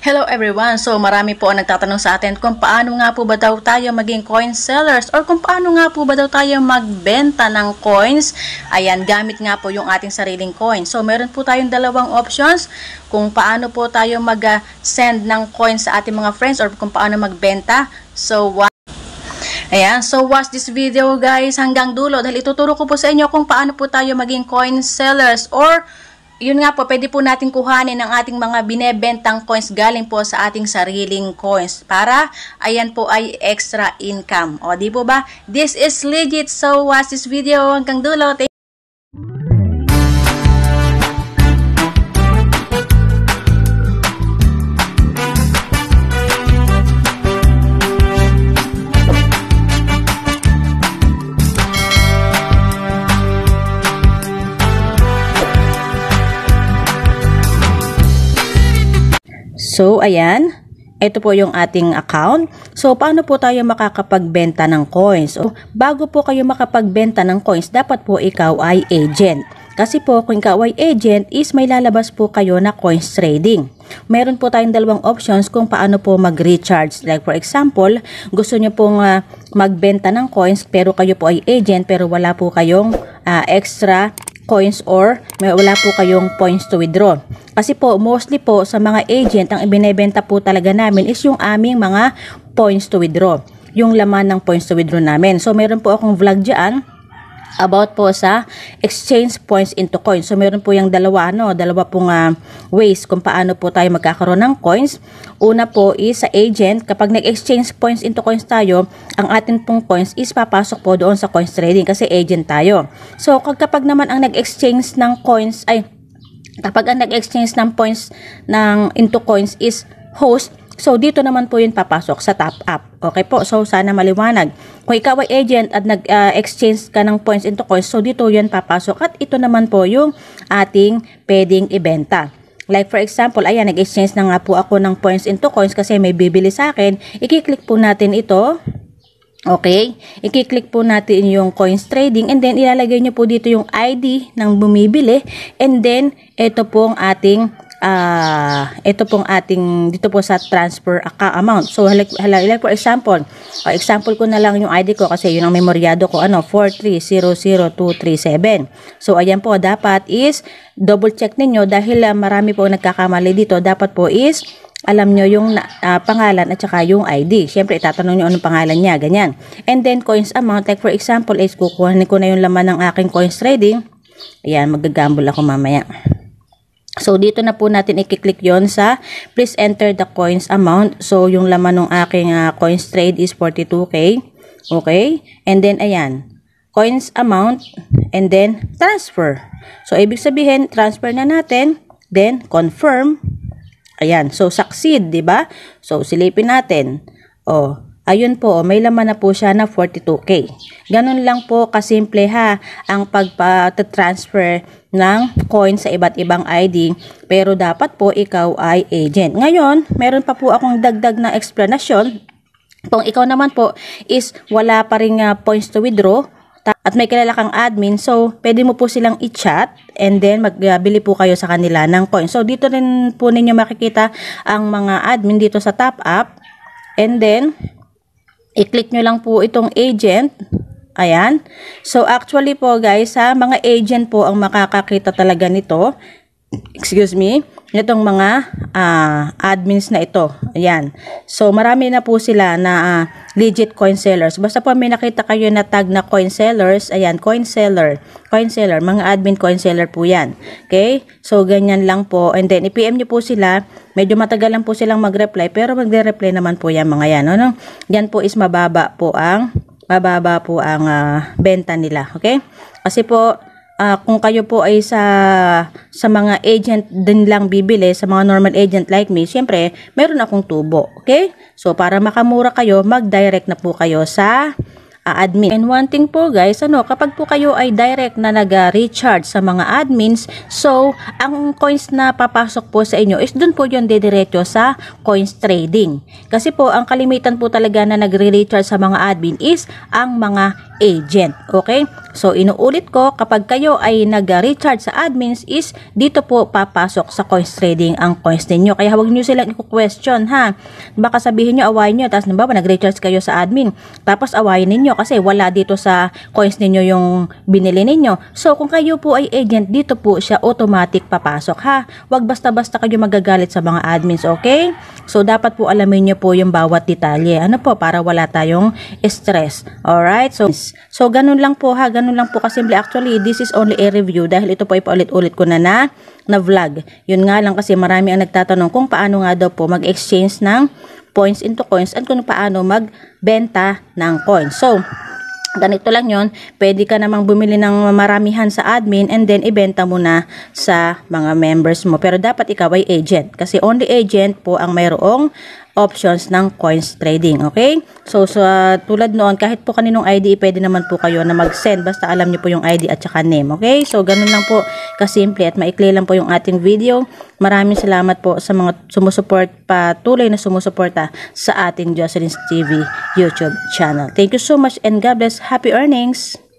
Hello everyone! So marami po ang nagtatanong sa atin kung paano nga po ba daw tayo maging coin sellers or kung paano nga po ba daw tayo magbenta ng coins. Ayan, gamit nga po yung ating sariling coin. So meron po tayong dalawang options kung paano po tayo mag-send ng coins sa ating mga friends or kung paano magbenta. Ayan, so watch this video guys hanggang dulo dahil ituturo ko po sa inyo kung paano po tayo maging coin sellers or yun nga po, pwede po natin kuhanin ang ating mga binebentang coins galing po sa ating sariling coins para ayan po ay extra income. O di po ba? This is legit. So watch this video hanggang dulo. So, ayan. Ito po yung ating account. So, paano po tayo makakapagbenta ng coins? So, bago po kayo makapagbenta ng coins, dapat po ikaw ay agent. Kasi po, kung ikaw ay agent, is may lalabas po kayo na coins trading. Meron po tayong dalawang options kung paano po mag-recharge. Like for example, gusto nyo pong magbenta ng coins, pero kayo po ay agent, pero wala po kayong extra coins or wala po kayong points to withdraw. Kasi po, mostly po sa mga agent, ang ibinebenta po talaga namin is yung aming mga points to withdraw. Yung laman ng points to withdraw namin. So, meron po akong vlog dyan about po sa exchange points into coins. So, meron po yung dalawa pong ways kung paano po tayo magkakaroon ng coins. Una po is sa agent, kapag nag-exchange points into coins tayo, ang atin pong coins is papasok po doon sa coins trading kasi agent tayo. So, kapag naman ang nag-exchange ng coins kapag ang nag-exchange ng points into coins is host, so dito naman po yun papasok sa top up. Okay po, so sana maliwanag. Kung ikaw ay agent at nag-exchange ka ng points into coins, so dito yun papasok at ito naman po yung ating pwedeng ibenta. Like for example, ayan, nag-exchange na nga po ako ng points into coins kasi may bibili sa akin. I-click po natin ito. Okay, i-click po natin yung coins trading and then ilalagay nyo po dito yung ID ng bumibili and then ito pong ating dito po sa transfer amount. So like for example, example ko na lang yung ID ko kasi yun ang memoryado ko 4300237. So ayan po, dapat is double check ninyo dahil marami po nagkakamali dito. Dapat po is alam nyo yung pangalan at saka yung ID. Siyempre, itatanong nyo anong pangalan niya, ganyan. And then, coins amount, like for example, is kukuhanin ko na yung laman ng aking coins trading. Ayan, magagamble ako mamaya. So, dito na po natin i-click yon sa please enter the coins amount. So, yung laman ng aking coins trade is 42K. Okay? And then, ayan, coins amount and then transfer. So, ibig sabihin, transfer na natin, then confirm. Ayan, so succeed, 'di ba? So silipin natin. Ayun po, may laman na po siya na 42K. Ganun lang po kasimple ha ang pagpa-transfer ng coin sa iba't ibang ID, pero dapat po ikaw ay agent. Ngayon, meron pa po akong dagdag na explanation. Kung ikaw naman po is wala pa ring points to withdraw, at may kilala kang admin, so pwede mo po silang i-chat and then magbili po kayo sa kanila ng coin. So dito rin po ninyo makikita ang mga admin dito sa top up and then i-click nyo lang po itong agent. Ayan. So actually po guys, mga agent po ang makakakita talaga nito. Excuse me, itong mga admins na ito. Ayan. So, marami na po sila na legit coin sellers. Basta po may nakita kayo na tag na coin sellers. Ayan, coin seller. Mga admin coin seller po yan. Okay? So, ganyan lang po. And then, i-PM nyo po sila. Medyo matagal lang po silang mag-reply. Pero magre-reply naman po yan mga yan. Ano? Yan po is mababa po ang benta nila. Okay? Kasi po, kung kayo po ay sa mga agent din lang bibili, sa mga normal agent like me, syempre, meron akong tubo. Okay? So, para makamura kayo, mag-direct na po kayo sa admin. And one thing po guys, kapag po kayo ay direct na nag-recharge sa mga admins, so, ang coins na papasok po sa inyo is dun po yun dediretso sa coins trading. Kasi po, ang kalimitan po talaga na nagre-recharge sa mga admin is ang mga agent. Okay? So, inuulit ko, kapag kayo ay nag-recharge sa admins is dito po papasok sa coins trading ang coins ninyo. Kaya huwag nyo silang i-question, ha? Baka sabihin nyo, awayin nyo, tapos nabawa, nag-recharge kayo sa admin, tapos awayin ninyo kasi wala dito sa coins ninyo yung binili ninyo. So, kung kayo po ay agent, dito po siya automatic papasok, ha? Huwag basta-basta kayo magagalit sa mga admins, okay? So, dapat po alamin nyo po yung bawat detalye. Ano po, para wala tayong stress. Alright? So ganun lang po, ha? Ganun lang po kasimple. Actually, this is only a review dahil ito po ay paulit-ulit ko na vlog. Yun nga lang kasi marami ang nagtatanong kung paano nga daw po mag-exchange ng points into coins at kung paano magbenta ng coins. So, ganito lang yon, pwede ka namang bumili ng maramihan sa admin and then ibenta mo na sa mga members mo. Pero dapat ikaw ay agent kasi only agent po ang mayroong options ng coins trading. Okay? So, tulad noon, kahit po kaninong ID, pwede naman po kayo na mag-send basta alam niyo po yung ID at saka name. Okay? So, ganun lang po kasimple at maikli lang po yung ating video. Maraming salamat po sa mga patuloy na sumusuporta sa ating Jocelyn's TV YouTube channel. Thank you so much and God bless. Happy earnings!